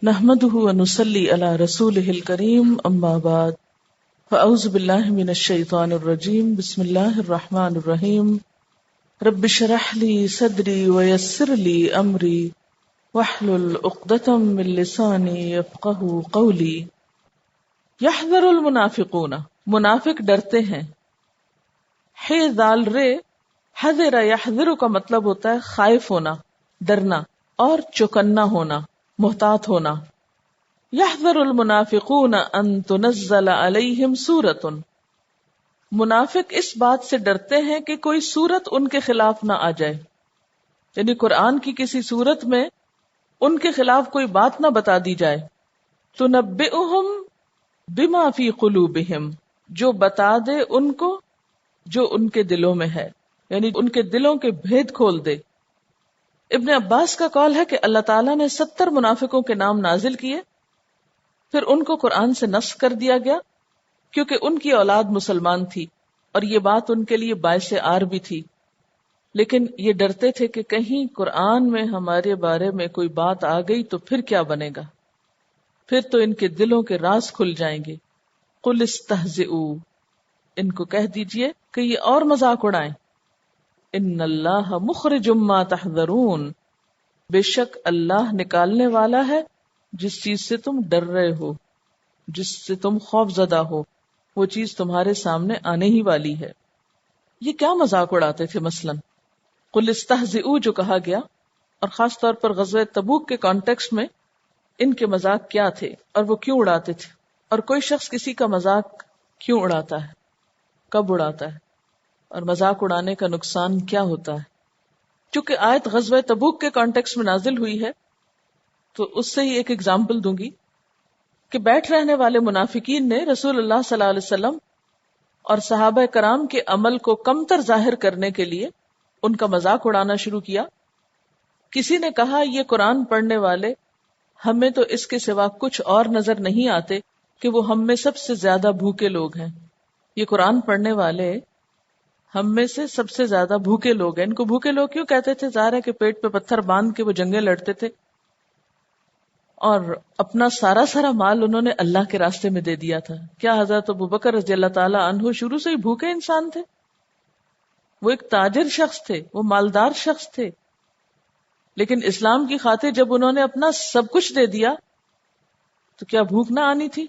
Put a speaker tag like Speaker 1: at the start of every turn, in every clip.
Speaker 1: نحمده ونصلي على رسوله الكريم اما بعد فاعوذ بالله من الشيطان الرجيم بسم الله الرحمن الرحيم رب اشرح لي صدري ويسر لي امري واحلل عقدة من لساني يفقهوا قولي يحذر المنافقون منافق ڈرتے ہیں. ہے ذال رے حذر یحذر کا مطلب ہوتا ہے خائف ہونا، ڈرنا اور چوکنا ہونا، محتاط ہونا. یحذر المنافقون ان تنزل علیہم سورۃ، منافق اس بات سے ڈرتے ہیں کہ کوئی سورت ان کے خلاف نہ آ جائے، یعنی قرآن کی کسی سورت میں ان کے خلاف کوئی بات نہ بتا دی جائے. تنبئہم بما فی قلوبہم، جو بتا دے ان کو جو ان کے دلوں میں ہے، یعنی ان کے دلوں کے بھید کھول دے. ابن عباس کا قول ہے کہ اللہ تعالیٰ نے 70 منافقوں کے نام نازل کیے، پھر ان کو قرآن سے نسخ کر دیا گیا کیونکہ ان کی اولاد مسلمان تھی اور یہ بات ان کے لیے باعث عار بھی تھی، لیکن یہ ڈرتے تھے کہ کہیں قرآن میں ہمارے بارے میں کوئی بات آ گئی تو پھر کیا بنے گا، پھر تو ان کے دلوں کے راز کھل جائیں گے. قل استہزئوا، ان کو کہہ دیجئے کہ یہ اور مذاق اڑائیں. ان اللہ مخرج ما تحذرون، بے شک اللہ نکالنے والا ہے جس چیز سے تم ڈر رہے ہو، جس سے تم خوف زدہ ہو، وہ چیز تمہارے سامنے آنے ہی والی ہے. یہ کیا مذاق اڑاتے تھے؟ مثلاً قل استہزئوا جو کہا گیا، اور خاص طور پر غزوہ تبوک کے کانٹیکسٹ میں ان کے مذاق کیا تھے اور وہ کیوں اڑاتے تھے، اور کوئی شخص کسی کا مذاق کیوں اڑاتا ہے، کب اڑاتا ہے، اور مذاق اڑانے کا نقصان کیا ہوتا ہے. چونکہ آیت غزوہ تبوک کے کانٹیکسٹ میں نازل ہوئی ہے تو اس سے ہی ایک اگزامپل دوں گی کہ بیٹھ رہنے والے منافقین نے رسول اللہ صلی اللہ علیہ وسلم اور صحابہ کرام کے عمل کو کمتر ظاہر کرنے کے لیے ان کا مذاق اڑانا شروع کیا. کسی نے کہا یہ قرآن پڑھنے والے ہمیں تو اس کے سوا کچھ اور نظر نہیں آتے کہ وہ ہم میں سب سے زیادہ بھوکے لوگ ہیں. یہ قرآن پڑھنے والے ہم میں سے سب سے زیادہ بھوکے لوگ ہیں. ان کو بھوکے لوگ کیوں کہتے تھے؟ ظاہر ہے کہ پیٹ پہ پتھر باندھ کے وہ جنگیں لڑتے تھے اور اپنا سارا مال انہوں نے اللہ کے راستے میں دے دیا تھا. کیا حضرت ابوبکر رضی اللہ تعالی عنہ شروع سے ہی بھوکے انسان تھے؟ وہ ایک تاجر شخص تھے، وہ مالدار شخص تھے، لیکن اسلام کی خاطر جب انہوں نے اپنا سب کچھ دے دیا تو کیا بھوک نہ آنی تھی؟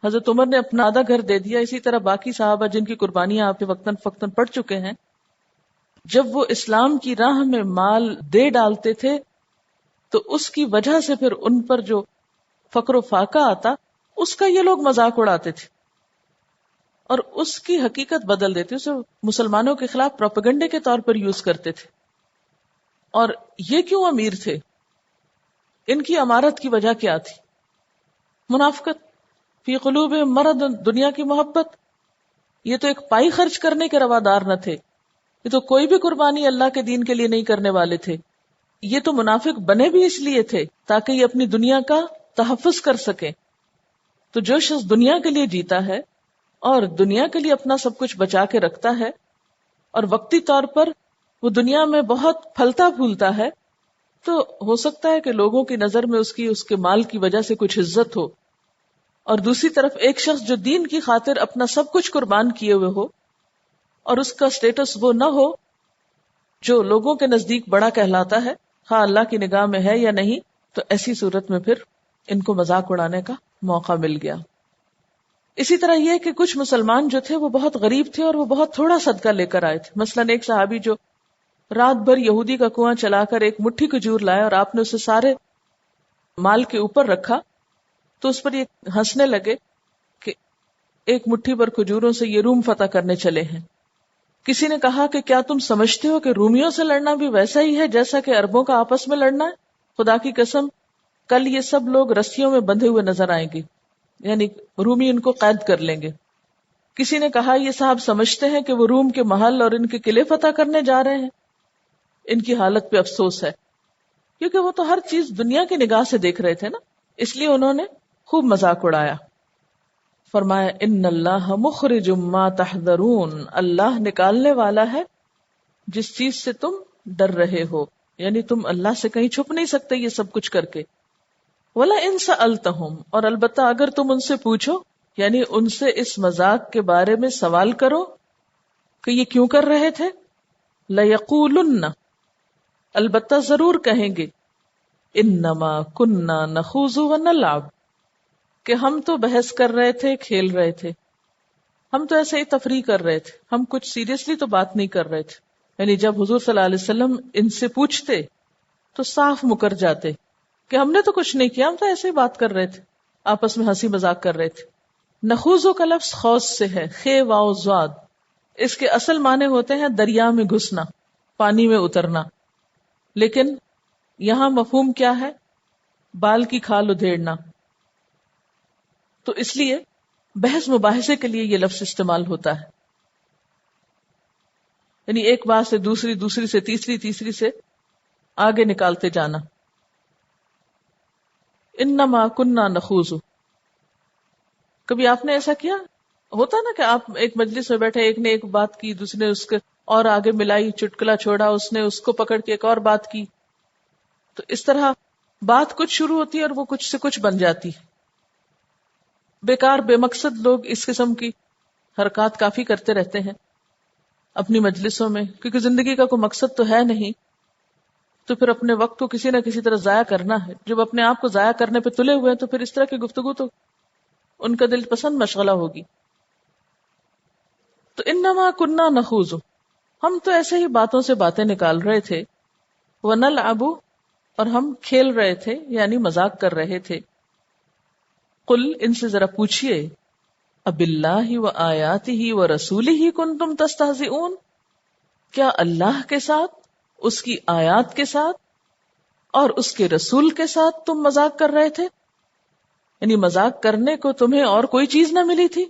Speaker 1: حضرت عمر نے اپنا آدھا گھر دے دیا. اسی طرح باقی صحابہ جن کی قربانیاں آپ کے وقتاً فوقتاً پڑ چکے ہیں، جب وہ اسلام کی راہ میں مال دے ڈالتے تھے تو اس کی وجہ سے پھر ان پر جو فقر و فاقہ آتا اس کا یہ لوگ مذاق اڑاتے تھے اور اس کی حقیقت بدل دیتے، اسے مسلمانوں کے خلاف پروپیگنڈے کے طور پر یوز کرتے تھے. اور یہ کیوں امیر تھے؟ ان کی امارت کی وجہ کیا تھی؟ منافقت، فی قلوبہم مرض، دنیا کی محبت. یہ تو ایک پائی خرچ کرنے کے روادار نہ تھے، یہ تو کوئی بھی قربانی اللہ کے دین کے لیے نہیں کرنے والے تھے. یہ تو منافق بنے بھی اس لیے تھے تاکہ یہ اپنی دنیا کا تحفظ کر سکیں. تو جو شخص دنیا کے لیے جیتا ہے اور دنیا کے لیے اپنا سب کچھ بچا کے رکھتا ہے اور وقتی طور پر وہ دنیا میں بہت پھلتا پھولتا ہے، تو ہو سکتا ہے کہ لوگوں کی نظر میں اس کے مال کی وجہ سے کچھ عزت ہو، اور دوسری طرف ایک شخص جو دین کی خاطر اپنا سب کچھ قربان کیے ہوئے ہو اور اس کا سٹیٹس وہ نہ ہو جو لوگوں کے نزدیک بڑا کہلاتا ہے، خواہ اللہ کی نگاہ میں ہے یا نہیں، تو ایسی صورت میں پھر ان کو مذاق اڑانے کا موقع مل گیا. اسی طرح یہ کہ کچھ مسلمان جو تھے وہ بہت غریب تھے اور وہ بہت تھوڑا صدقہ لے کر آئے تھے. مثلاً ایک صحابی جو رات بھر یہودی کا کنواں چلا کر ایک مٹھی کھجور لائے اور آپ نے اسے سارے مال کے اوپر رکھا تو اس پر یہ ہنسنے لگے کہ ایک مٹھی پر کھجوروں سے یہ روم فتح کرنے چلے ہیں. کسی نے کہا کہ کیا تم سمجھتے ہو کہ رومیوں سے لڑنا بھی ویسا ہی ہے جیسا کہ عربوں کا آپس میں لڑنا ہے؟ خدا کی قسم کل یہ سب لوگ رسیوں میں بندھے ہوئے نظر آئیں گے، یعنی رومی ان کو قید کر لیں گے. کسی نے کہا یہ صاحب سمجھتے ہیں کہ وہ روم کے محل اور ان کے قلعے فتح کرنے جا رہے ہیں؟ ان کی حالت پہ افسوس ہے، کیونکہ وہ تو ہر چیز دنیا کی نگاہ سے دیکھ رہے تھے نا، اس لیے انہوں نے خوب مذاق اڑایا. فرمایا ان اللہ مخرج ما تحذرون، اللہ نکالنے والا ہے جس چیز سے تم ڈر رہے ہو، یعنی تم اللہ سے کہیں چھپ نہیں سکتے یہ سب کچھ کر کے. ولا ان سألتہم، اور البتہ اگر تم ان سے پوچھو، یعنی ان سے اس مذاق کے بارے میں سوال کرو کہ یہ کیوں کر رہے تھے، لَيَقُولُنَّ، البتہ ضرور کہیں گے، انما کننا نخوض ونلعب، کہ ہم تو بحث کر رہے تھے، کھیل رہے تھے، ہم تو ایسے ہی تفریح کر رہے تھے، ہم کچھ سیریسلی تو بات نہیں کر رہے تھے. یعنی جب حضور صلی اللہ علیہ وسلم ان سے پوچھتے تو صاف مکر جاتے کہ ہم نے تو کچھ نہیں کیا، ہم تو ایسے ہی بات کر رہے تھے، آپس میں ہنسی مذاق کر رہے تھے. نخوضو کا لفظ خوض سے ہے، خے واو زاد. اس کے اصل معنی ہوتے ہیں دریا میں گھسنا، پانی میں اترنا، لیکن یہاں مفہوم کیا ہے؟ بال کی کھال ادھیڑنا. تو اس لیے بحث مباحثے کے لیے یہ لفظ استعمال ہوتا ہے، یعنی ایک بات سے دوسری، دوسری سے تیسری، تیسری سے آگے نکالتے جانا. انما کننا نخوض. کبھی آپ نے ایسا کیا؟ ہوتا نا کہ آپ ایک مجلس میں بیٹھے، ایک نے ایک بات کی، دوسرے نے اس کے اور آگے ملائی، چٹکلا چھوڑا، اس نے اس کو پکڑ کے ایک اور بات کی. تو اس طرح بات کچھ شروع ہوتی ہے اور وہ کچھ سے کچھ بن جاتی. بیکار بے مقصد لوگ اس قسم کی حرکات کافی کرتے رہتے ہیں اپنی مجلسوں میں، کیونکہ زندگی کا کوئی مقصد تو ہے نہیں، تو پھر اپنے وقت کو کسی نہ کسی طرح ضائع کرنا ہے. جب اپنے آپ کو ضائع کرنے پہ تلے ہوئے ہیں تو پھر اس طرح کی گفتگو تو ان کا دل پسند مشغلہ ہوگی. تو انما کننا نخوض، ہم تو ایسے ہی باتوں سے باتیں نکال رہے تھے، ونلعب، اور ہم کھیل رہے تھے، یعنی مذاق کر رہے تھے. قل، ان سے ذرا پوچھئے، اب اللہ و آیاتہ و رسولہ کنتم تستہزئون، کیا اللہ کے ساتھ، اس کی آیات کے ساتھ اور اس کے رسول کے ساتھ تم مذاق کر رہے تھے؟ یعنی مذاق کرنے کو تمہیں اور کوئی چیز نہ ملی تھی؟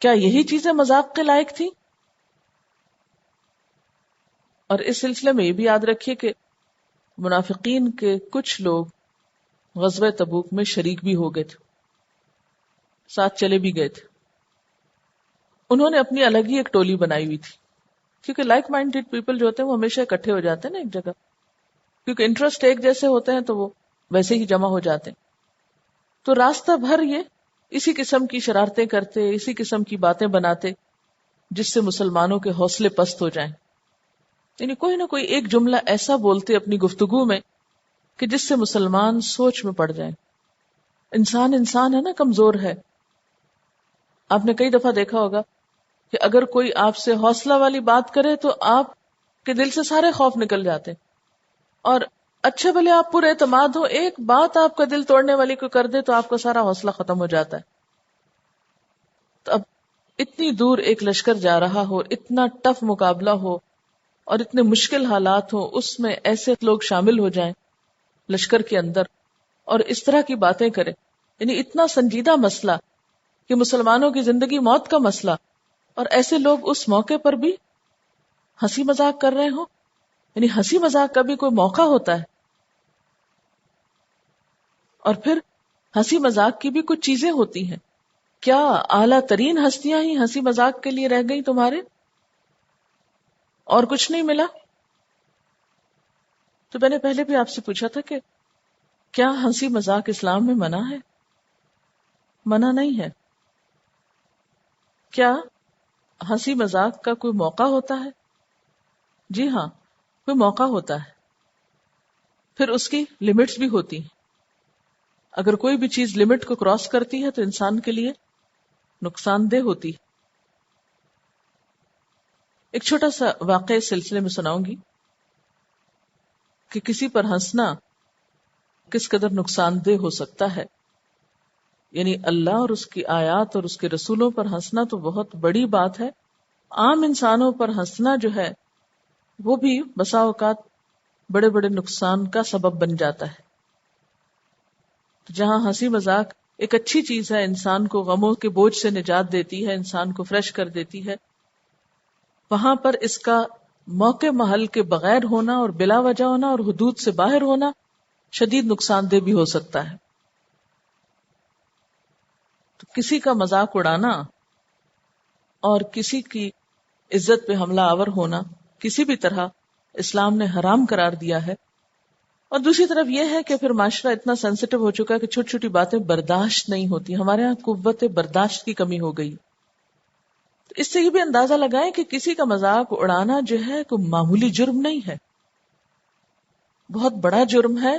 Speaker 1: کیا یہی چیزیں مذاق کے لائق تھی؟ اور اس سلسلے میں یہ بھی یاد رکھیے کہ منافقین کے کچھ لوگ غزوہ تبوک میں شریک بھی ہو گئے تھے، ساتھ چلے بھی گئے تھے. انہوں نے اپنی الگ ہی ایک ٹولی بنائی ہوئی تھی، کیونکہ لائک مائنڈیڈ پیپل جو ہوتے ہیں وہ ہمیشہ اکٹھے ہو جاتے ہیں نا ایک جگہ، کیونکہ انٹرسٹ ایک جیسے ہوتے ہیں تو وہ ویسے ہی جمع ہو جاتے ہیں. تو راستہ بھر یہ اسی قسم کی شرارتیں کرتے، اسی قسم کی باتیں بناتے جس سے مسلمانوں کے حوصلے پست ہو جائیں. یعنی کوئی نہ کوئی ایک جملہ ایسا بولتے اپنی گفتگو میں کہ جس سے مسلمان سوچ میں پڑ جائیں. انسان ہے نا، کمزور ہے. آپ نے کئی دفعہ دیکھا ہوگا کہ اگر کوئی آپ سے حوصلہ والی بات کرے تو آپ کے دل سے سارے خوف نکل جاتے، اور اچھے بھلے آپ پورے اعتماد ہو، ایک بات آپ کا دل توڑنے والی کو کر دے تو آپ کا سارا حوصلہ ختم ہو جاتا ہے. تو اب اتنی دور ایک لشکر جا رہا ہو، اتنا ٹف مقابلہ ہو اور اتنے مشکل حالات ہو، اس میں ایسے لوگ شامل ہو جائیں لشکر کے اندر اور اس طرح کی باتیں کریں، یعنی اتنا سنجیدہ مسئلہ کہ مسلمانوں کی زندگی موت کا مسئلہ، اور ایسے لوگ اس موقع پر بھی ہنسی مذاق کر رہے ہوں. یعنی ہنسی مذاق کا بھی کوئی موقع ہوتا ہے، اور پھر ہنسی مذاق کی بھی کچھ چیزیں ہوتی ہیں. کیا اعلیٰ ترین ہستیاں ہی ہنسی مذاق کے لیے رہ گئی تمہارے، اور کچھ نہیں ملا؟ تو میں نے پہلے بھی آپ سے پوچھا تھا کہ کیا ہنسی مذاق اسلام میں منع ہے؟ منع نہیں ہے. کیا ہنسی مذاق کا کوئی موقع ہوتا ہے؟ جی ہاں، کوئی موقع ہوتا ہے، پھر اس کی لمٹس بھی ہوتی ہیں. اگر کوئی بھی چیز لمٹ کو کراس کرتی ہے تو انسان کے لیے نقصان دہ ہوتی. ایک چھوٹا سا واقعہ اس سلسلے میں سناؤں گی کہ کسی پر ہنسنا کس قدر نقصان دہ ہو سکتا ہے. یعنی اللہ اور اس کی آیات اور اس کے رسولوں پر ہنسنا تو بہت بڑی بات ہے، عام انسانوں پر ہنسنا جو ہے وہ بھی بسا اوقات بڑے بڑے نقصان کا سبب بن جاتا ہے. جہاں ہنسی مذاق ایک اچھی چیز ہے، انسان کو غموں کے بوجھ سے نجات دیتی ہے، انسان کو فریش کر دیتی ہے، وہاں پر اس کا موقع محل کے بغیر ہونا اور بلا وجہ ہونا اور حدود سے باہر ہونا شدید نقصان دہ بھی ہو سکتا ہے. تو کسی کا مذاق اڑانا اور کسی کی عزت پہ حملہ آور ہونا کسی بھی طرح اسلام نے حرام قرار دیا ہے. اور دوسری طرف یہ ہے کہ پھر معاشرہ اتنا سینسیٹیو ہو چکا ہے کہ چھوٹی چھوٹی باتیں برداشت نہیں ہوتی. ہمارے یہاں قوت برداشت کی کمی ہو گئی. اس سے یہ بھی اندازہ لگائیں کہ کسی کا مذاق اڑانا جو ہے کوئی معمولی جرم نہیں ہے، بہت بڑا جرم ہے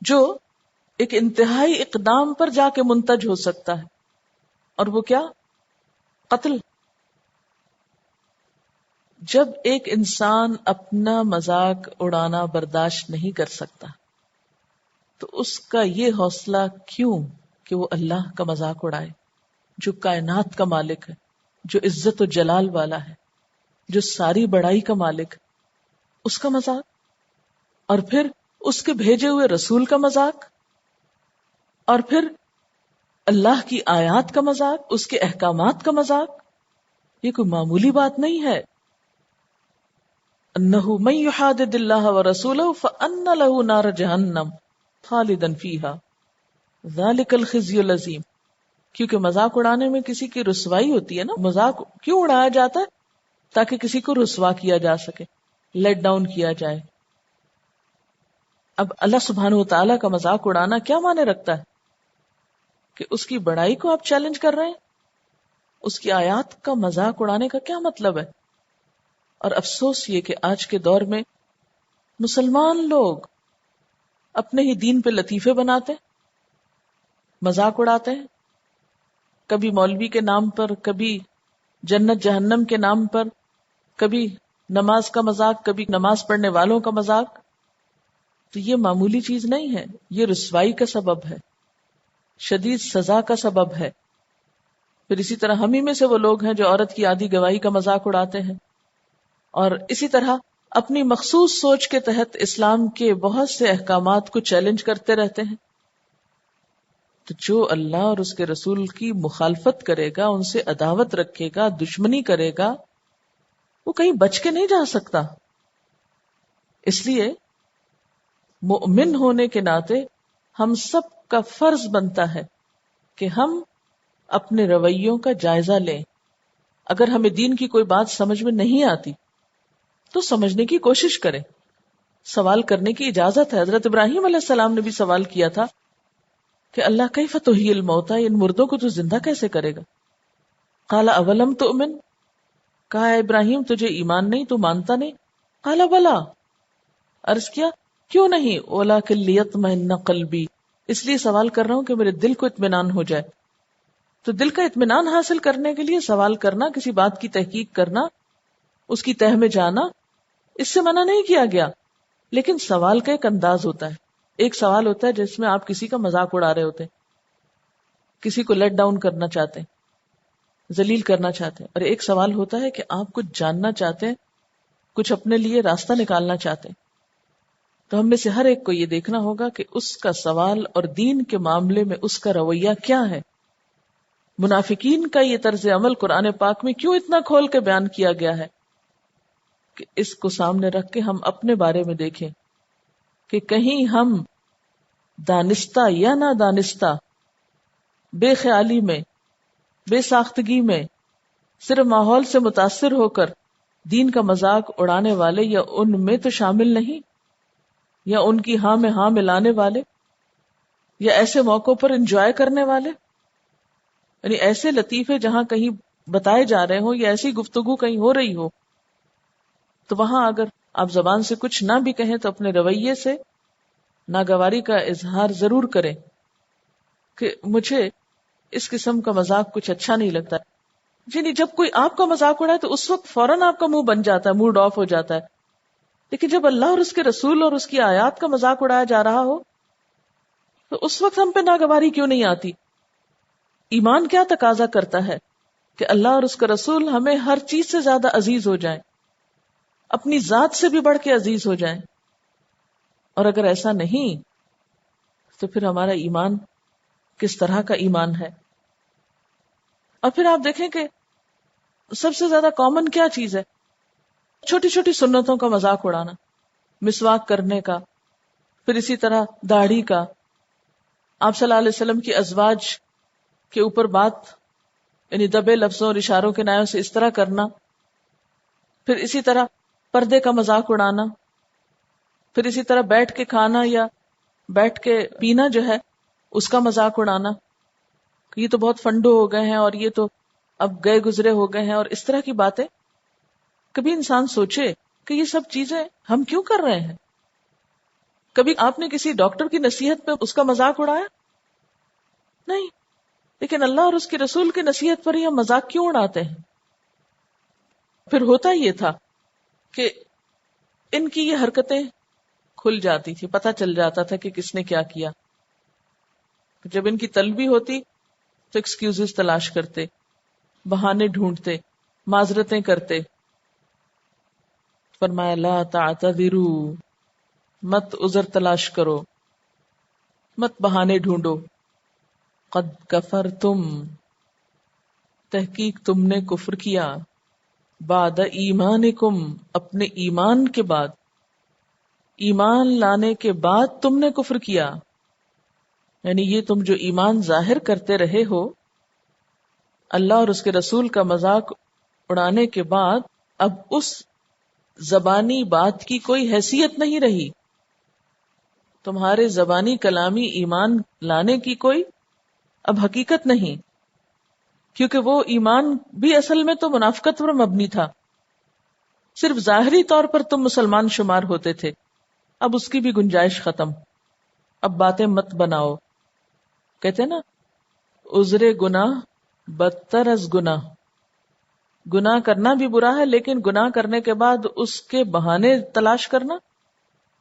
Speaker 1: جو ایک انتہائی اقدام پر جا کے منتج ہو سکتا ہے. اور وہ کیا؟ قتل. جب ایک انسان اپنا مذاق اڑانا برداشت نہیں کر سکتا تو اس کا یہ حوصلہ کیوں کہ وہ اللہ کا مذاق اڑائے جو کائنات کا مالک ہے، جو عزت و جلال والا ہے، جو ساری بڑائی کا مالک ہے، اس کا مذاق، اور پھر اس کے بھیجے ہوئے رسول کا مذاق، اور پھر اللہ کی آیات کا مذاق، اس کے احکامات کا مذاق. یہ کوئی معمولی بات نہیں ہے. انہ من یحادد اللہ ورسولہ فان لہ نار جہنم خالدا فیہا ذالک الخزی العظیم. کیونکہ مذاق اڑانے میں کسی کی رسوائی ہوتی ہے نا. مذاق کیوں اڑایا جاتا ہے؟ تاکہ کسی کو رسوا کیا جا سکے، لیٹ ڈاؤن کیا جائے. اب اللہ سبحانہ وتعالی کا مذاق اڑانا کیا معنی رکھتا ہے؟ کہ اس کی بڑائی کو آپ چیلنج کر رہے ہیں. اس کی آیات کا مذاق اڑانے کا کیا مطلب ہے؟ اور افسوس یہ کہ آج کے دور میں مسلمان لوگ اپنے ہی دین پہ لطیفے بناتے ہیں، مذاق اڑاتے ہیں، کبھی مولوی کے نام پر، کبھی جنت جہنم کے نام پر، کبھی نماز کا مذاق، کبھی نماز پڑھنے والوں کا مذاق. تو یہ معمولی چیز نہیں ہے، یہ رسوائی کا سبب ہے، شدید سزا کا سبب ہے. پھر اسی طرح ہم ہی میں سے وہ لوگ ہیں جو عورت کی آدھی گواہی کا مذاق اڑاتے ہیں، اور اسی طرح اپنی مخصوص سوچ کے تحت اسلام کے بہت سے احکامات کو چیلنج کرتے رہتے ہیں. تو جو اللہ اور اس کے رسول کی مخالفت کرے گا، ان سے عداوت رکھے گا، دشمنی کرے گا، وہ کہیں بچ کے نہیں جا سکتا. اس لیے مؤمن ہونے کے ناطے ہم سب کا فرض بنتا ہے کہ ہم اپنے رویوں کا جائزہ لیں. اگر ہمیں دین کی کوئی بات سمجھ میں نہیں آتی تو سمجھنے کی کوشش کریں. سوال کرنے کی اجازت ہے. حضرت ابراہیم علیہ السلام نے بھی سوال کیا تھا کہ اللہ کیف تحیی الموتى، ان مردوں کو تو زندہ کیسے کرے گا؟ قال اولم تؤمن، کہا ہے ابراہیم تجھے ایمان نہیں، تو مانتا نہیں؟ قال بلا، عرض کیا کیوں نہیں؟ ولکن لیطمئن قلبی، اس لیے سوال کر رہا ہوں کہ میرے دل کو اطمینان ہو جائے. تو دل کا اطمینان حاصل کرنے کے لیے سوال کرنا، کسی بات کی تحقیق کرنا، اس کی تہ میں جانا، اس سے منع نہیں کیا گیا. لیکن سوال کا ایک انداز ہوتا ہے. ایک سوال ہوتا ہے جس میں آپ کسی کا مذاق اڑا رہے ہوتے ہیں، کسی کو لیٹ ڈاؤن کرنا چاہتے ہیں، ذلیل کرنا چاہتے ہیں. اور ایک سوال ہوتا ہے کہ آپ کچھ جاننا چاہتے ہیں، کچھ اپنے لیے راستہ نکالنا چاہتے ہیں. تو ہم میں سے ہر ایک کو یہ دیکھنا ہوگا کہ اس کا سوال اور دین کے معاملے میں اس کا رویہ کیا ہے. منافقین کا یہ طرز عمل قرآن پاک میں کیوں اتنا کھول کے بیان کیا گیا ہے کہ اس کو سامنے رکھ کے ہم اپنے بارے میں دیکھیں کہ کہیں ہم دانستہ یا نہ دانستہ، بے خیالی میں، بے ساختگی میں، صرف ماحول سے متاثر ہو کر دین کا مذاق اڑانے والے یا ان میں تو شامل نہیں، یا ان کی ہاں میں ہاں ملانے والے، یا ایسے موقعوں پر انجوائے کرنے والے. یعنی ایسے لطیفے جہاں کہیں بتائے جا رہے ہوں یا ایسی گفتگو کہیں ہو رہی ہو، تو وہاں اگر آپ زبان سے کچھ نہ بھی کہیں تو اپنے رویے سے ناگواری کا اظہار ضرور کریں کہ مجھے اس قسم کا مذاق کچھ اچھا نہیں لگتا. یعنی جب کوئی آپ کا مذاق اڑائے تو اس وقت فوراً آپ کا منہ بن جاتا ہے، موڈ آف ہو جاتا ہے. لیکن جب اللہ اور اس کے رسول اور اس کی آیات کا مذاق اڑایا جا رہا ہو تو اس وقت ہم پہ ناگواری کیوں نہیں آتی؟ ایمان کیا تقاضا کرتا ہے کہ اللہ اور اس کا رسول ہمیں ہر چیز سے زیادہ عزیز ہو جائیں، اپنی ذات سے بھی بڑھ کے عزیز ہو جائیں. اور اگر ایسا نہیں تو پھر ہمارا ایمان کس طرح کا ایمان ہے؟ اور پھر آپ دیکھیں کہ سب سے زیادہ کامن کیا چیز ہے؟ چھوٹی چھوٹی سنتوں کا مذاق اڑانا، مسواک کرنے کا، پھر اسی طرح داڑھی کا، آپ صلی اللہ علیہ وسلم کی ازواج کے اوپر بات یعنی دبے لفظوں اور اشاروں کے نائوں سے اس طرح کرنا، پھر اسی طرح پردے کا مذاق اڑانا، پھر اسی طرح بیٹھ کے کھانا یا بیٹھ کے پینا جو ہے اس کا مذاق اڑانا کہ یہ تو بہت فنڈو ہو گئے ہیں اور یہ تو اب گئے گزرے ہو گئے ہیں، اور اس طرح کی باتیں. کبھی انسان سوچے کہ یہ سب چیزیں ہم کیوں کر رہے ہیں؟ کبھی آپ نے کسی ڈاکٹر کی نصیحت پہ اس کا مذاق اڑایا؟ نہیں. لیکن اللہ اور اس کے رسول کی نصیحت پر ہی ہم مذاق کیوں اڑاتے ہیں؟ پھر ہوتا یہ تھا کہ ان کی یہ حرکتیں کھل جاتی تھی، پتہ چل جاتا تھا کہ کس نے کیا کیا. جب ان کی طلبی ہوتی تو ایکسکیوزز تلاش کرتے، بہانے ڈھونڈتے، معذرتیں کرتے. فرمایا لا تعتذروا، مت عذر تلاش کرو، مت بہانے ڈھونڈو. قد کفرتم، تحقیق تم نے کفر کیا. بعد ایمانکم، اپنے ایمان کے بعد، ایمان لانے کے بعد تم نے کفر کیا. یعنی یہ تم جو ایمان ظاہر کرتے رہے ہو اللہ اور اس کے رسول کا مذاق اڑانے کے بعد، اب اس زبانی بات کی کوئی حیثیت نہیں رہی. تمہارے زبانی کلامی ایمان لانے کی کوئی اب حقیقت نہیں، کیونکہ وہ ایمان بھی اصل میں تو منافقت پر مبنی تھا. صرف ظاہری طور پر تم مسلمان شمار ہوتے تھے، اب اس کی بھی گنجائش ختم. اب باتیں مت بناؤ. کہتے نا عذر گناہ بدتر از گناہ. گناہ کرنا بھی برا ہے، لیکن گناہ کرنے کے بعد اس کے بہانے تلاش کرنا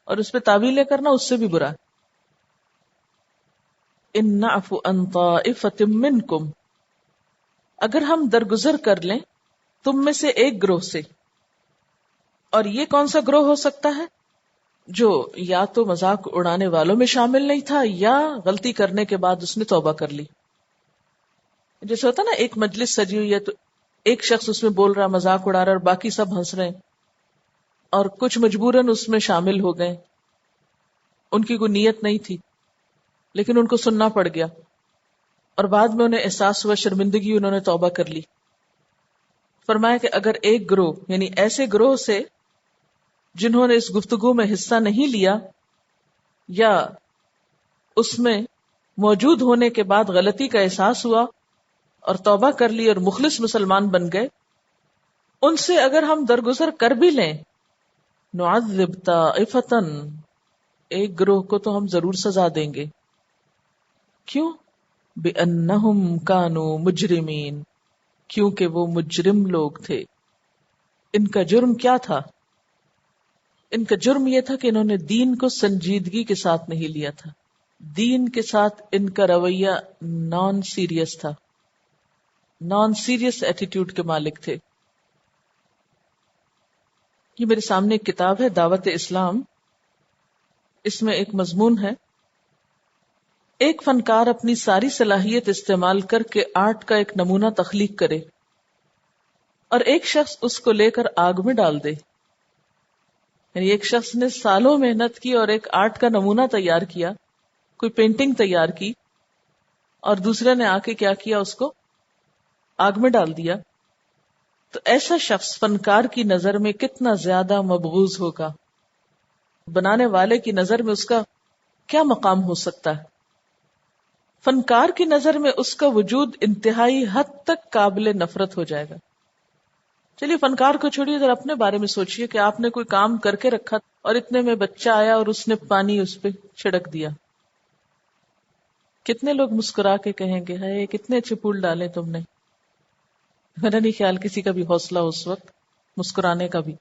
Speaker 1: اور اس پہ تعویلیں کرنا اس سے بھی برا ہے. ان نعفو عن طائفۃ منکم، اگر ہم درگزر کر لیں تم میں سے ایک گروہ سے. اور یہ کون سا گروہ ہو سکتا ہے؟ جو یا تو مذاق اڑانے والوں میں شامل نہیں تھا یا غلطی کرنے کے بعد اس نے توبہ کر لی. جیسے ہوتا نا ایک مجلس سجی ہوئی ہے تو ایک شخص اس میں بول رہا، مذاق اڑا رہا، اور باقی سب ہنس رہے ہیں، اور کچھ مجبوراً اس میں شامل ہو گئے. ان کی کوئی نیت نہیں تھی لیکن ان کو سننا پڑ گیا، اور بعد میں انہیں احساس ہوا، شرمندگی، انہوں نے توبہ کر لی. فرمایا کہ اگر ایک گروہ، یعنی ایسے گروہ سے جنہوں نے اس گفتگو میں حصہ نہیں لیا یا اس میں موجود ہونے کے بعد غلطی کا احساس ہوا اور توبہ کر لی اور مخلص مسلمان بن گئے، ان سے اگر ہم درگزر کر بھی لیں، نعذب طائفۃ، ایک گروہ کو تو ہم ضرور سزا دیں گے. کیوں؟ بِأَنَّهُمْ كَانُوا مُجْرِمِينَ، کیونکہ وہ مجرم لوگ تھے. ان کا جرم کیا تھا؟ ان کا جرم یہ تھا کہ انہوں نے دین کو سنجیدگی کے ساتھ نہیں لیا تھا. دین کے ساتھ ان کا رویہ نان سیریس تھا، نان سیریس ایٹیٹیوڈ کے مالک تھے. یہ میرے سامنے ایک کتاب ہے، دعوت اسلام. اس میں ایک مضمون ہے، ایک فنکار اپنی ساری صلاحیت استعمال کر کے آرٹ کا ایک نمونہ تخلیق کرے اور ایک شخص اس کو لے کر آگ میں ڈال دے. یعنی ایک شخص نے سالوں محنت کی اور ایک آرٹ کا نمونہ تیار کیا، کوئی پینٹنگ تیار کی، اور دوسرے نے آ کے کیا کیا، اس کو آگ میں ڈال دیا. تو ایسا شخص فنکار کی نظر میں کتنا زیادہ مبغوض ہوگا، بنانے والے کی نظر میں اس کا کیا مقام ہو سکتا ہے. فنکار کی نظر میں اس کا وجود انتہائی حد تک قابل نفرت ہو جائے گا. چلیے فنکار کو چھوڑیے، ذرا اپنے بارے میں سوچئے کہ آپ نے کوئی کام کر کے رکھا اور اتنے میں بچہ آیا اور اس نے پانی اس پہ چھڑک دیا. کتنے لوگ مسکرا کے کہیں گے ہے کتنے اچھے پھول ڈالے تم نے. میرا نہیں خیال کسی کا بھی حوصلہ اس وقت مسکرانے کا بھی.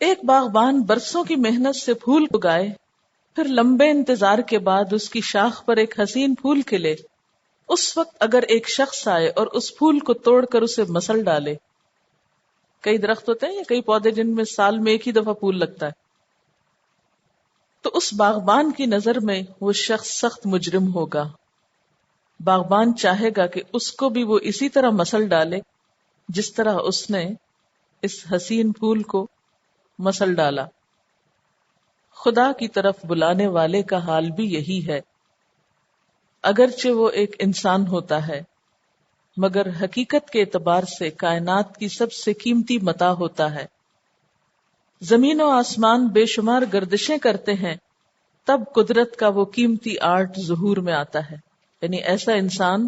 Speaker 1: ایک باغبان برسوں کی محنت سے پھول اگائے، پھر لمبے انتظار کے بعد اس کی شاخ پر ایک حسین پھول کھلے. اس وقت اگر ایک شخص آئے اور اس پھول کو توڑ کر اسے مسل ڈالے، کئی درخت ہوتے ہیں یا کئی پودے جن میں سال میں ایک ہی دفعہ پھول لگتا ہے، تو اس باغبان کی نظر میں وہ شخص سخت مجرم ہوگا. باغبان چاہے گا کہ اس کو بھی وہ اسی طرح مسل ڈالے جس طرح اس نے اس حسین پھول کو مسل ڈالا. خدا کی طرف بلانے والے کا حال بھی یہی ہے. اگرچہ وہ ایک انسان ہوتا ہے مگر حقیقت کے اعتبار سے کائنات کی سب سے قیمتی متاع ہوتا ہے. زمین و آسمان بے شمار گردشیں کرتے ہیں، تب قدرت کا وہ قیمتی آرٹ ظہور میں آتا ہے. یعنی ایسا انسان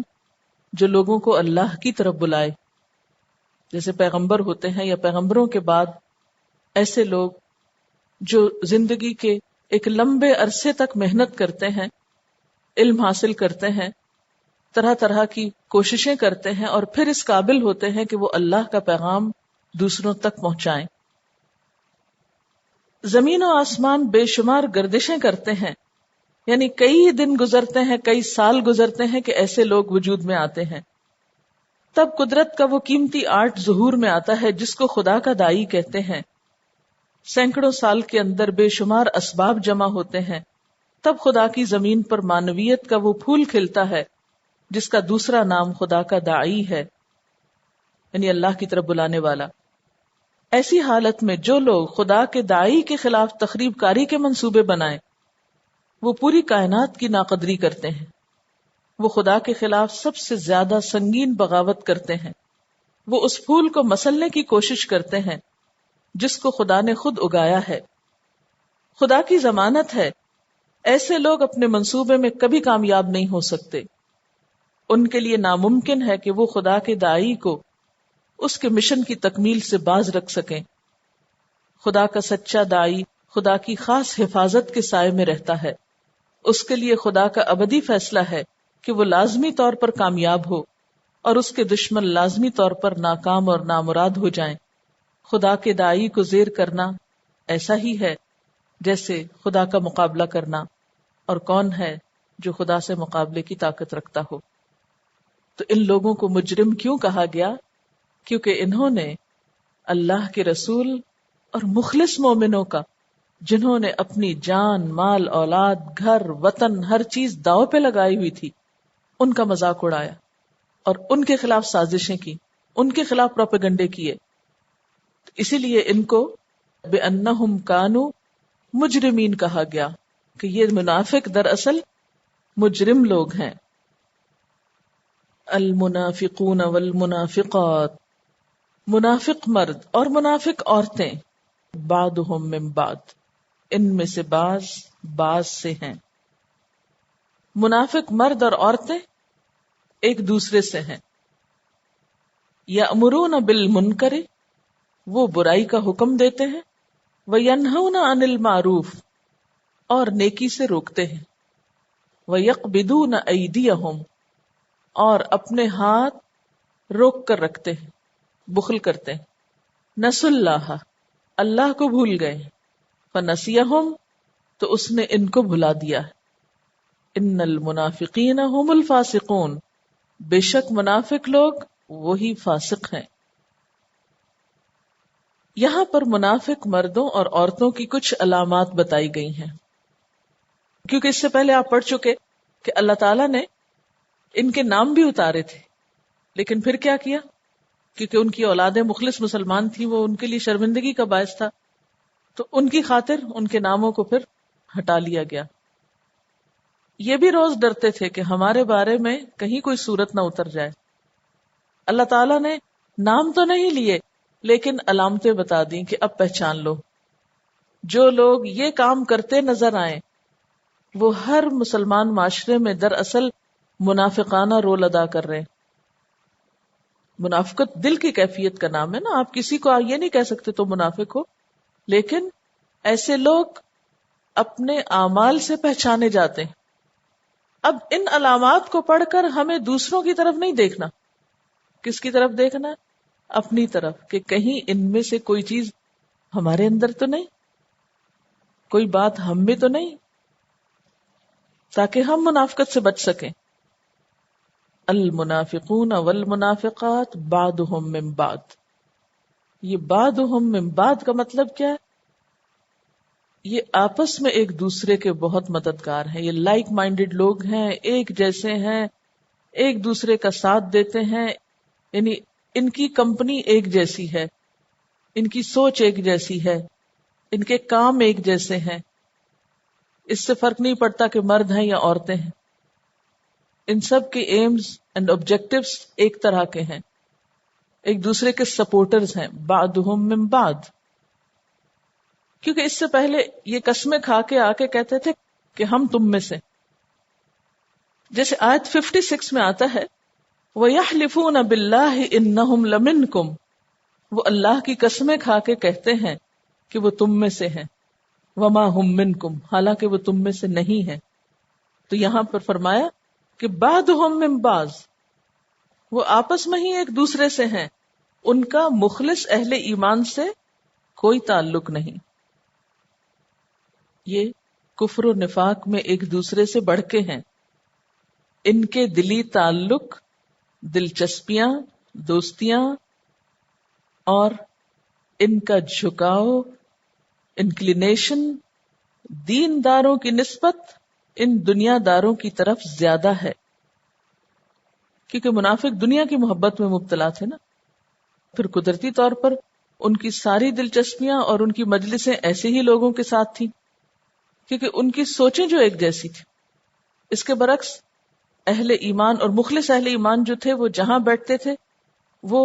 Speaker 1: جو لوگوں کو اللہ کی طرف بلائے، جیسے پیغمبر ہوتے ہیں یا پیغمبروں کے بعد ایسے لوگ جو زندگی کے ایک لمبے عرصے تک محنت کرتے ہیں، علم حاصل کرتے ہیں، طرح طرح کی کوششیں کرتے ہیں، اور پھر اس قابل ہوتے ہیں کہ وہ اللہ کا پیغام دوسروں تک پہنچائیں. زمین و آسمان بے شمار گردشیں کرتے ہیں، یعنی کئی دن گزرتے ہیں، کئی سال گزرتے ہیں کہ ایسے لوگ وجود میں آتے ہیں. تب قدرت کا وہ قیمتی آرٹ ظہور میں آتا ہے جس کو خدا کا دائی کہتے ہیں. سینکڑوں سال کے اندر بے شمار اسباب جمع ہوتے ہیں، تب خدا کی زمین پر معنویت کا وہ پھول کھلتا ہے جس کا دوسرا نام خدا کا داعی ہے، یعنی اللہ کی طرف بلانے والا. ایسی حالت میں جو لوگ خدا کے داعی کے خلاف تخریب کاری کے منصوبے بنائیں، وہ پوری کائنات کی ناقدری کرتے ہیں. وہ خدا کے خلاف سب سے زیادہ سنگین بغاوت کرتے ہیں. وہ اس پھول کو مسلنے کی کوشش کرتے ہیں جس کو خدا نے خود اگایا ہے. خدا کی ضمانت ہے ایسے لوگ اپنے منصوبے میں کبھی کامیاب نہیں ہو سکتے. ان کے لیے ناممکن ہے کہ وہ خدا کے داعی کو اس کے مشن کی تکمیل سے باز رکھ سکیں. خدا کا سچا داعی خدا کی خاص حفاظت کے سائے میں رہتا ہے. اس کے لیے خدا کا ابدی فیصلہ ہے کہ وہ لازمی طور پر کامیاب ہو اور اس کے دشمن لازمی طور پر ناکام اور نامراد ہو جائیں. خدا کے داعی کو زیر کرنا ایسا ہی ہے جیسے خدا کا مقابلہ کرنا، اور کون ہے جو خدا سے مقابلے کی طاقت رکھتا ہو. تو ان لوگوں کو مجرم کیوں کہا گیا؟ کیونکہ انہوں نے اللہ کے رسول اور مخلص مومنوں کا، جنہوں نے اپنی جان، مال، اولاد، گھر، وطن، ہر چیز داؤ پہ لگائی ہوئی تھی، ان کا مذاق اڑایا اور ان کے خلاف سازشیں کی، ان کے خلاف پروپیگنڈے کیے. اسی لیے ان کو بِأَنَّهُمْ كَانُوا مجرمین کہا گیا کہ یہ منافق دراصل مجرم لوگ ہیں. المنافقون والمنافقات، منافق مرد اور منافق عورتیں، بعضهم من بعض، ان میں سے بعض سے ہیں. منافق مرد اور عورتیں ایک دوسرے سے ہیں. یأمرون بالمنکر، وہ برائی کا حکم دیتے ہیں، وینہون عن المعروف، اور نیکی سے روکتے ہیں، ویقبضون ایدیہم، اور اپنے ہاتھ روک کر رکھتے ہیں، بخل کرتے ہیں. نسوا اللہ، اللہ کو بھول گئے، فنسیہم، تو اس نے ان کو بھلا دیا. ان المنافقین هم الفاسقون، بے شک منافق لوگ وہی فاسق ہیں. یہاں پر منافق مردوں اور عورتوں کی کچھ علامات بتائی گئی ہیں، کیونکہ اس سے پہلے آپ پڑھ چکے کہ اللہ تعالیٰ نے ان کے نام بھی اتارے تھے، لیکن پھر کیا کیا؟ کیونکہ ان کی اولادیں مخلص مسلمان تھیں، وہ ان کے لیے شرمندگی کا باعث تھا، تو ان کی خاطر ان کے ناموں کو پھر ہٹا لیا گیا. یہ بھی روز ڈرتے تھے کہ ہمارے بارے میں کہیں کوئی صورت نہ اتر جائے. اللہ تعالیٰ نے نام تو نہیں لیے لیکن علامتیں بتا دیں کہ اب پہچان لو. جو لوگ یہ کام کرتے نظر آئیں وہ ہر مسلمان معاشرے میں دراصل منافقانہ رول ادا کر رہے ہیں. منافقت دل کی کیفیت کا نام ہے نا، آپ کسی کو یہ نہیں کہہ سکتے تو منافق ہو، لیکن ایسے لوگ اپنے اعمال سے پہچانے جاتے ہیں. اب ان علامات کو پڑھ کر ہمیں دوسروں کی طرف نہیں دیکھنا. کس کی طرف دیکھنا؟ اپنی طرف، کہ کہیں ان میں سے کوئی چیز ہمارے اندر تو نہیں، کوئی بات ہم میں تو نہیں، تاکہ ہم منافقت سے بچ سکیں. المنافقون والمنافقات بعضهم من بعض، یہ بعضهم من بعض کا مطلب کیا ہے؟ یہ آپس میں ایک دوسرے کے بہت مددگار ہیں، یہ لائک مائنڈڈ لوگ ہیں، ایک جیسے ہیں، ایک دوسرے کا ساتھ دیتے ہیں. یعنی ان کی کمپنی ایک جیسی ہے، ان کی سوچ ایک جیسی ہے، ان کے کام ایک جیسے ہیں. اس سے فرق نہیں پڑتا کہ مرد ہیں یا عورتیں ہیں، ان سب کے ایمز اینڈ آبجیکٹیوز ایک طرح کے ہیں، ایک دوسرے کے سپورٹرز ہیں. بعضهم من بعض، کیونکہ اس سے پہلے یہ قسمیں کھا کے آ کے کہتے تھے کہ ہم تم میں سے. جیسے آیت 56 میں آتا ہے وَيَحْلِفُونَ بِاللَّهِ إِنَّهُمْ لَمِنْكُمْ، وہ اللہ کی قسمیں کھا کے کہتے ہیں کہ وہ تم میں سے ہیں. وَمَا هُمْ مِنْكُمْ، حالانکہ وہ تم میں سے نہیں ہیں. تو یہاں پر فرمایا کہ بَعْضُهُمْ مِنْ بَعْضٍ، وہ آپس میں ہی ایک دوسرے سے ہیں، ان کا مخلص اہل ایمان سے کوئی تعلق نہیں. یہ کفر و نفاق میں ایک دوسرے سے بڑھ کے ہیں. ان کے دلی تعلق، دلچسپیاں، دوستیاں اور ان کا جھکاؤ، انکلینیشن دین داروں کی نسبت ان دنیا داروں کی طرف زیادہ ہے. کیونکہ منافق دنیا کی محبت میں مبتلا تھے نا، پھر قدرتی طور پر ان کی ساری دلچسپیاں اور ان کی مجلسیں ایسے ہی لوگوں کے ساتھ تھیں کیونکہ ان کی سوچیں جو ایک جیسی تھی. اس کے برعکس اہل ایمان اور مخلص اہل ایمان جو تھے وہ جہاں بیٹھتے تھے وہ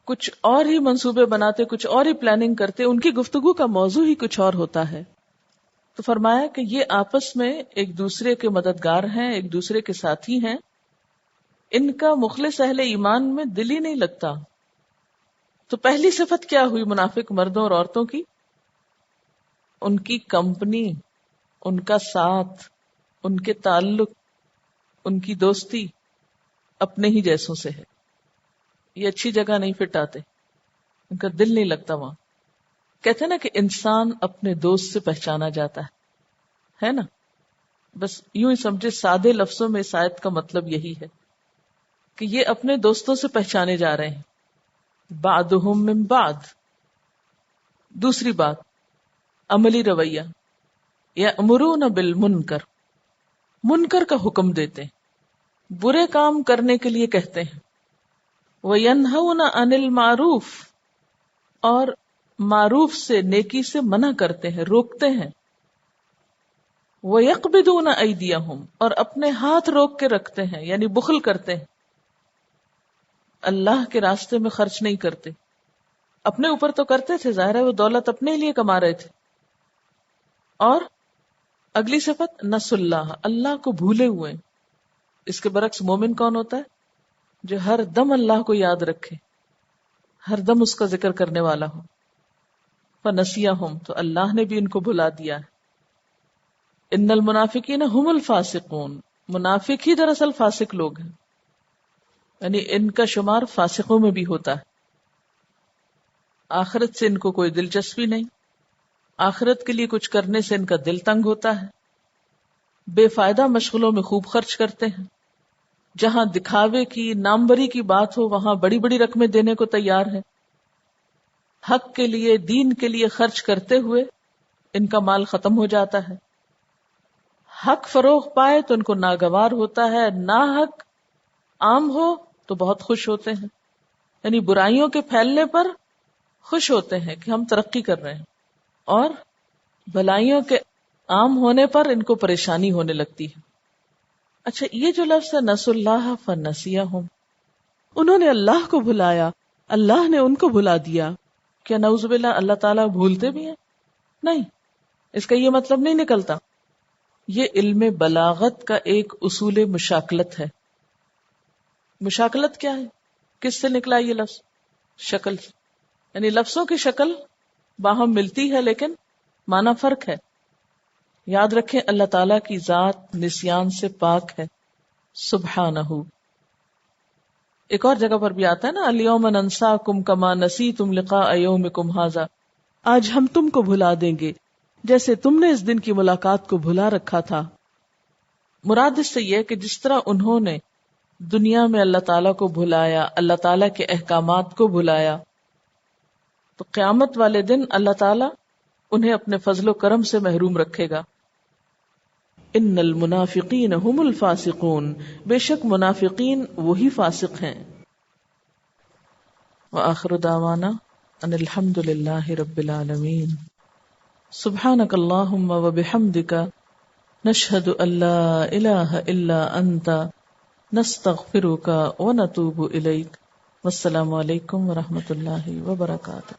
Speaker 1: کچھ اور ہی منصوبے بناتے، کچھ اور ہی پلاننگ کرتے، ان کی گفتگو کا موضوع ہی کچھ اور ہوتا ہے. تو فرمایا کہ یہ آپس میں ایک دوسرے کے مددگار ہیں، ایک دوسرے کے ساتھی ہیں. ان کا مخلص اہل ایمان میں دل ہی نہیں لگتا. تو پہلی صفت کیا ہوئی منافق مردوں اور عورتوں کی؟ ان کی کمپنی، ان کا ساتھ، ان کے تعلق، ان کی دوستی اپنے ہی جیسوں سے ہے. یہ اچھی جگہ نہیں فٹ آتے، ان کا دل نہیں لگتا وہاں. کہتے ہیں نا کہ انسان اپنے دوست سے پہچانا جاتا ہے نا. بس یوں ہی سمجھے سادے لفظوں میں اس آیت کا مطلب یہی ہے کہ یہ اپنے دوستوں سے پہچانے جا رہے ہیں. بعضهم من بعض. دوسری بات عملی رویہ، یأمرون بالمنکر، منکر کا حکم دیتے ہیں، برے کام کرنے کے لیے کہتے ہیں. وَيَنْهَوْنَ عَنِ الْمَعْرُوفِ، اور معروف سے، نیکی سے منع کرتے ہیں، روکتے ہیں. وَيَقْبِضُونَ أَيْدِيَهُمْ، اور اپنے ہاتھ روک کے رکھتے ہیں، یعنی بخل کرتے ہیں، اللہ کے راستے میں خرچ نہیں کرتے. اپنے اوپر تو کرتے تھے، ظاہر ہے وہ دولت اپنے لیے کما رہے تھے. اور اگلی صفت نس اللہ، اللہ کو بھولے ہوئے. اس کے برعکس مومن کون ہوتا ہے؟ جو ہر دم اللہ کو یاد رکھے، ہر دم اس کا ذکر کرنے والا ہو. فنسیہم، تو اللہ نے بھی ان کو بھلا دیا ہے. ان المنافقین هم الفاسقون، منافق ہی دراصل فاسق لوگ ہیں، یعنی ان کا شمار فاسقوں میں بھی ہوتا ہے. آخرت سے ان کو کوئی دلچسپی نہیں، آخرت کے لیے کچھ کرنے سے ان کا دل تنگ ہوتا ہے. بے فائدہ مشغلوں میں خوب خرچ کرتے ہیں. جہاں دکھاوے کی، ناموری کی بات ہو وہاں بڑی بڑی رقمیں دینے کو تیار ہے. حق کے لیے، دین کے لیے خرچ کرتے ہوئے ان کا مال ختم ہو جاتا ہے. حق فروغ پائے تو ان کو ناگوار ہوتا ہے، ناحق عام ہو تو بہت خوش ہوتے ہیں. یعنی برائیوں کے پھیلنے پر خوش ہوتے ہیں کہ ہم ترقی کر رہے ہیں، اور بھلائیوں کے عام ہونے پر ان کو پریشانی ہونے لگتی ہے. اچھا، یہ جو لفظ ہے نس اللہ فنسیہم، انہوں نے اللہ کو بھلایا، اللہ نے ان کو بھلا دیا. کیا نعوذ باللہ اللہ تعالیٰ بھولتے بھی ہیں؟ نہیں، اس کا یہ مطلب نہیں نکلتا. یہ علم بلاغت کا ایک اصول مشاکلت ہے. مشاکلت کیا ہے؟ کس سے نکلا یہ لفظ؟ شکل سے. یعنی لفظوں کی شکل باہم ملتی ہے لیکن معنی فرق ہے. یاد رکھیں اللہ تعالیٰ کی ذات نسیان سے پاک ہے، سبحانہ. ایک اور جگہ پر بھی آتا ہے نا الیوم ننساکم کما نسیتم لقاء یومکم ھذا، آج ہم تم کو بھلا دیں گے جیسے تم نے اس دن کی ملاقات کو بھلا رکھا تھا. مراد اس سے یہ کہ جس طرح انہوں نے دنیا میں اللہ تعالیٰ کو بھلایا، اللہ تعالیٰ کے احکامات کو بھلایا، تو قیامت والے دن اللہ تعالیٰ انہیں اپنے فضل و کرم سے محروم رکھے گا. ان المنافقین هم الفاسقون، بے شک منافقین وہی فاسق ہیں. وآخر دعوانا ان الحمد للہ رب العالمین. سبحانک اللہم وبحمدک نشہد ان لا الہ الا انت نستغفرک ونتوب الیک. والسلام علیکم ورحمۃ اللہ وبرکاتہ.